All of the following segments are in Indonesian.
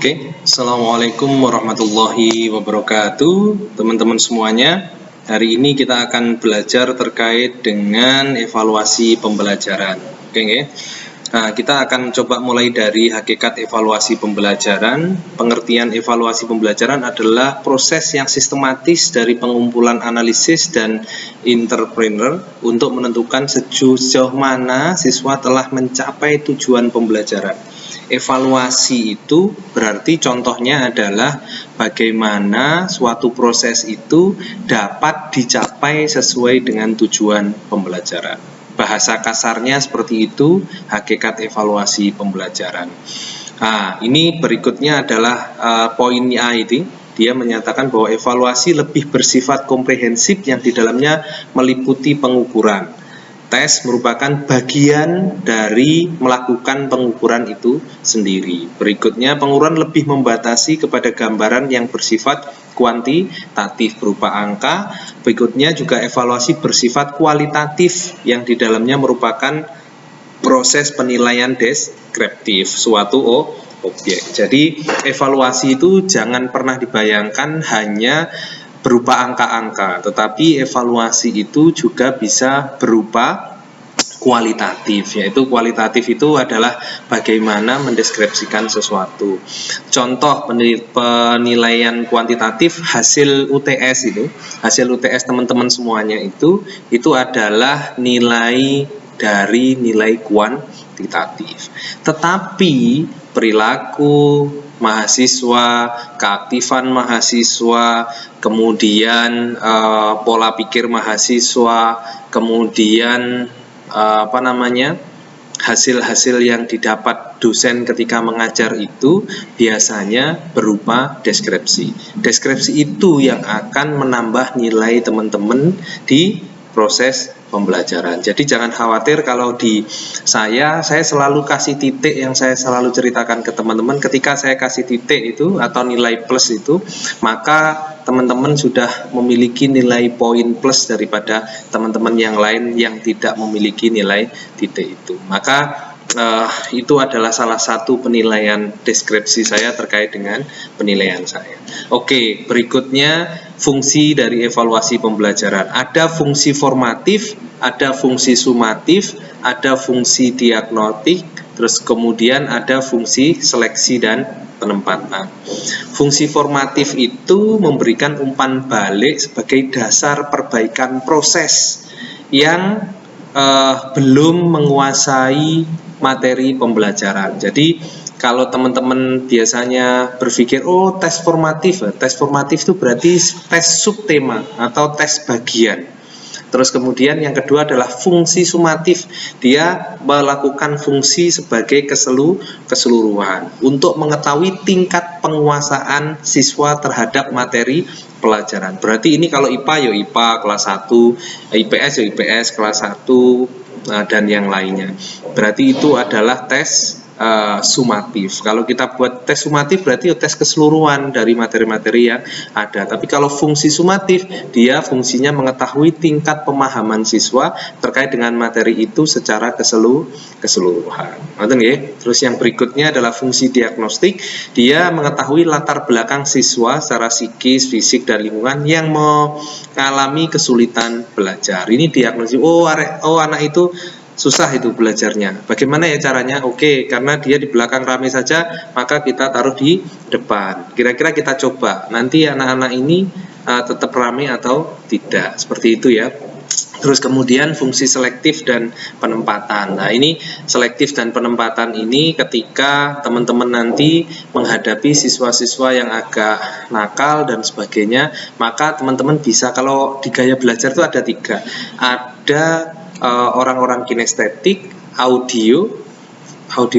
Oke, Assalamualaikum warahmatullahi wabarakatuh, teman-teman semuanya. Hari ini kita akan belajar terkait dengan evaluasi pembelajaran. Oke, nggih? Nah, kita akan coba mulai dari hakikat evaluasi pembelajaran. Pengertian evaluasi pembelajaran adalah proses yang sistematis dari pengumpulan analisis dan entrepreneur untuk menentukan sejauh mana siswa telah mencapai tujuan pembelajaran. Evaluasi itu berarti contohnya adalah bagaimana suatu proses itu dapat dicapai sesuai dengan tujuan pembelajaran. Bahasa kasarnya seperti itu, hakikat evaluasi pembelajaran. Nah, ini berikutnya adalah poin A ini. Dia menyatakan bahwa evaluasi lebih bersifat komprehensif yang di dalamnya meliputi pengukuran. Tes merupakan bagian dari melakukan pengukuran itu sendiri. Berikutnya, pengukuran lebih membatasi kepada gambaran yang bersifat kuantitatif berupa angka. Berikutnya juga evaluasi bersifat kualitatif yang di dalamnya merupakan proses penilaian deskriptif suatu objek. Jadi evaluasi itu jangan pernah dibayangkan hanya berupa angka-angka, tetapi evaluasi itu juga bisa berupa kualitatif, yaitu kualitatif itu adalah bagaimana mendeskripsikan sesuatu. Contoh penilaian kuantitatif hasil UTS itu, hasil UTS teman-teman semuanya itu adalah nilai dari nilai kuantitatif. Tetapi perilaku mahasiswa, keaktifan mahasiswa, kemudian pola pikir mahasiswa, kemudian hasil-hasil yang didapat dosen ketika mengajar itu biasanya berupa deskripsi. Deskripsi itu yang akan menambah nilai teman-teman di proses pembelajaran. Jadi jangan khawatir kalau di saya selalu kasih titik yang saya selalu ceritakan ke teman-teman. Ketika saya kasih titik itu atau nilai plus itu, maka teman-teman sudah memiliki nilai poin plus daripada teman-teman yang lain yang tidak memiliki nilai titik itu. Maka itu adalah salah satu penilaian deskripsi saya terkait dengan penilaian saya. Oke, berikutnya fungsi dari evaluasi pembelajaran. Ada fungsi formatif, ada fungsi sumatif, ada fungsi diagnostik, terus kemudian ada fungsi seleksi dan penempatan. Fungsi formatif itu memberikan umpan balik sebagai dasar perbaikan proses yang belum menguasai materi pembelajaran. Jadi kalau teman-teman biasanya berpikir, oh tes formatif itu berarti tes subtema atau tes bagian. Terus kemudian yang kedua adalah fungsi sumatif. Dia melakukan fungsi sebagai keseluruhan untuk mengetahui tingkat penguasaan siswa terhadap materi pelajaran. Berarti ini kalau IPA ya IPA kelas 1, IPS ya IPS kelas 1, dan yang lainnya. Berarti itu adalah tes sumatif. Kalau kita buat tes sumatif berarti tes keseluruhan dari materi-materi yang ada. Tapi kalau fungsi sumatif, dia fungsinya mengetahui tingkat pemahaman siswa terkait dengan materi itu secara keseluruhan. Terus yang berikutnya adalah fungsi diagnostik. Dia mengetahui latar belakang siswa secara psikis, fisik, dan lingkungan yang mengalami kesulitan belajar. Ini diagnosis. Oh anak itu susah itu belajarnya. Bagaimana ya caranya? Oke, karena dia di belakang rame saja, maka kita taruh di depan. Kira-kira kita coba. Nanti anak-anak ini tetap rame atau tidak. Seperti itu ya. Terus kemudian fungsi selektif dan penempatan. Nah, ini selektif dan penempatan ini ketika teman-teman nanti menghadapi siswa-siswa yang agak nakal dan sebagainya, maka teman-teman bisa, kalau di gaya belajar itu ada 3. Ada orang-orang kinestetik, audio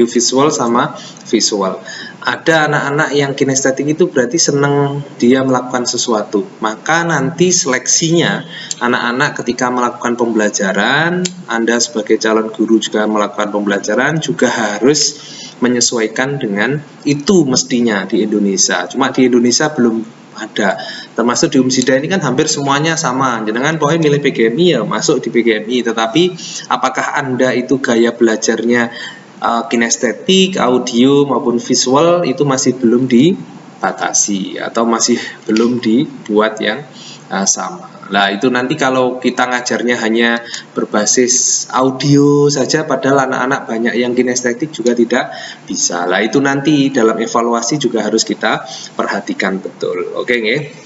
visual sama visual. Ada anak-anak yang kinestetik itu berarti senang dia melakukan sesuatu. Maka nanti seleksinya anak-anak ketika melakukan pembelajaran, Anda sebagai calon guru juga melakukan pembelajaran juga harus menyesuaikan dengan itu mestinya di Indonesia. Cuma di Indonesia belum ada. Termasuk di Umsida ini kan hampir semuanya sama. Jangan pokoknya milih PGMI ya masuk di PGMI. Tetapi apakah Anda itu gaya belajarnya kinestetik, audio maupun visual itu masih belum dibatasi atau masih belum dibuat yang sama. Nah, itu nanti kalau kita ngajarnya hanya berbasis audio saja, padahal anak-anak banyak yang kinestetik juga tidak bisa. Nah, itu nanti dalam evaluasi juga harus kita perhatikan betul. Oke, nggih?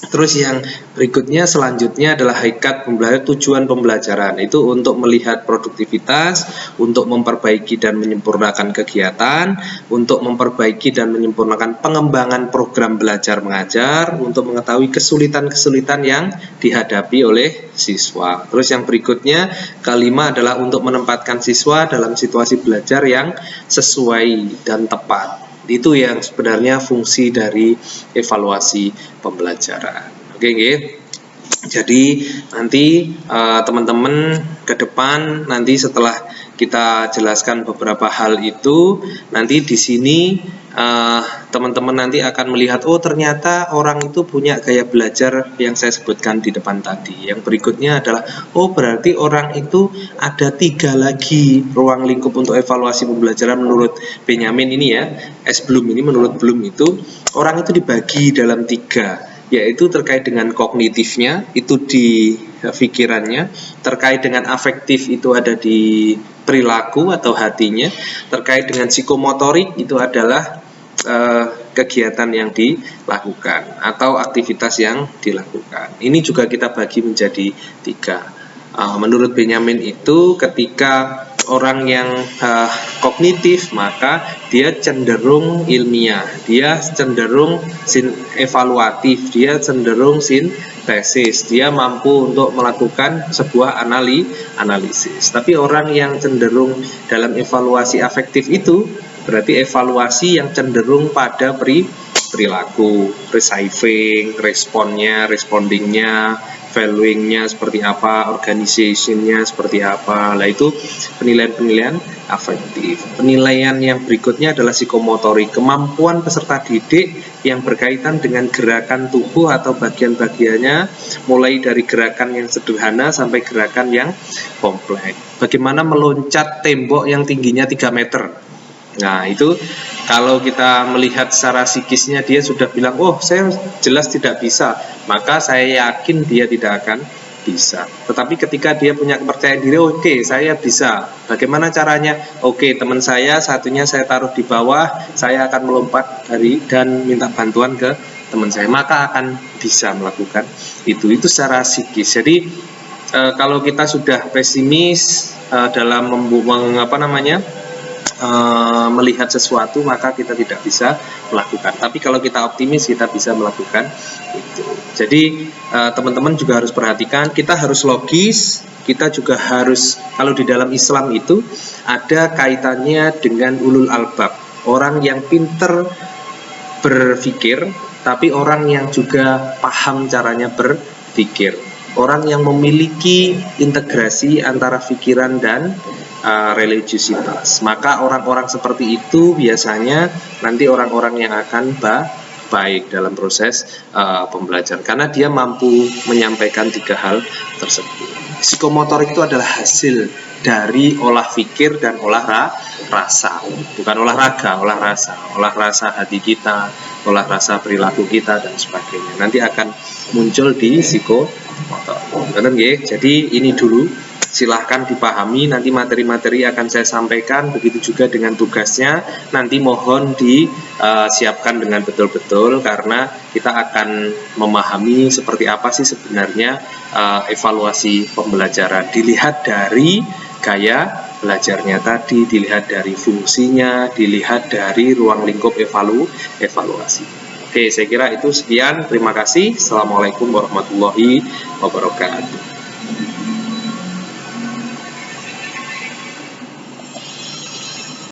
Terus yang berikutnya selanjutnya adalah hakikat pembelajaran, tujuan pembelajaran itu untuk melihat produktivitas, untuk memperbaiki dan menyempurnakan kegiatan, untuk memperbaiki dan menyempurnakan pengembangan program belajar mengajar, untuk mengetahui kesulitan-kesulitan yang dihadapi oleh siswa. Terus yang berikutnya kelima adalah untuk menempatkan siswa dalam situasi belajar yang sesuai dan tepat. Itu yang sebenarnya fungsi dari evaluasi pembelajaran. Oke, nggih. Jadi nanti teman-teman ke depan nanti setelah kita jelaskan beberapa hal itu, nanti di sini teman-teman nanti akan melihat, oh ternyata orang itu punya gaya belajar yang saya sebutkan di depan tadi. Yang berikutnya adalah, oh berarti orang itu ada 3 lagi ruang lingkup untuk evaluasi pembelajaran menurut Benjamin ini ya, Bloom ini, menurut Bloom itu orang itu dibagi dalam 3, yaitu terkait dengan kognitifnya, itu di pikirannya, terkait dengan afektif itu ada di perilaku atau hatinya, terkait dengan psikomotorik itu adalah kegiatan yang dilakukan atau aktivitas yang dilakukan. Ini juga kita bagi menjadi 3. Menurut Benjamin itu ketika orang yang kognitif maka dia cenderung ilmiah, dia cenderung evaluatif, dia cenderung sintesis, dia mampu untuk melakukan sebuah analisis. Tapi orang yang cenderung dalam evaluasi afektif itu berarti evaluasi yang cenderung pada perilaku, receiving, responnya, respondingnya, valuingnya seperti apa, organizationnya seperti apa. Nah itu penilaian-penilaian afektif. Penilaian yang berikutnya adalah psikomotorik, kemampuan peserta didik yang berkaitan dengan gerakan tubuh atau bagian-bagiannya, mulai dari gerakan yang sederhana sampai gerakan yang kompleks. Bagaimana meloncat tembok yang tingginya 3 meter. Nah itu kalau kita melihat secara psikisnya dia sudah bilang, oh saya jelas tidak bisa, maka saya yakin dia tidak akan bisa. Tetapi ketika dia punya kepercayaan diri, oke, saya bisa. Bagaimana caranya? Oke, teman saya satunya saya taruh di bawah, saya akan melompat dan minta bantuan ke teman saya, maka akan bisa melakukan itu secara psikis. Jadi kalau kita sudah pesimis dalam melihat sesuatu, maka kita tidak bisa melakukan. Tapi kalau kita optimis, kita bisa melakukan itu. Jadi teman-teman juga harus perhatikan, kita harus logis, kita juga harus, kalau di dalam Islam itu ada kaitannya dengan ulul albab, orang yang pinter berpikir, tapi orang yang juga paham caranya berpikir, orang yang memiliki integrasi antara pikiran dan religiusitas. Maka orang-orang seperti itu biasanya nanti orang-orang yang akan baik dalam proses pembelajaran, karena dia mampu menyampaikan 3 hal tersebut. Psikomotorik itu adalah hasil dari olah pikir dan olah rasa, bukan olahraga, olah rasa hati kita, olah rasa perilaku kita dan sebagainya. Nanti akan muncul di psikomotorik. Jadi ini dulu, silahkan dipahami, nanti materi-materi akan saya sampaikan, begitu juga dengan tugasnya, nanti mohon disiapkan dengan betul-betul, karena kita akan memahami seperti apa sih sebenarnya evaluasi pembelajaran, dilihat dari gaya belajarnya tadi, dilihat dari fungsinya, dilihat dari ruang lingkup evaluasi. Oke, saya kira itu sekian, terima kasih. Assalamualaikum warahmatullahi wabarakatuh.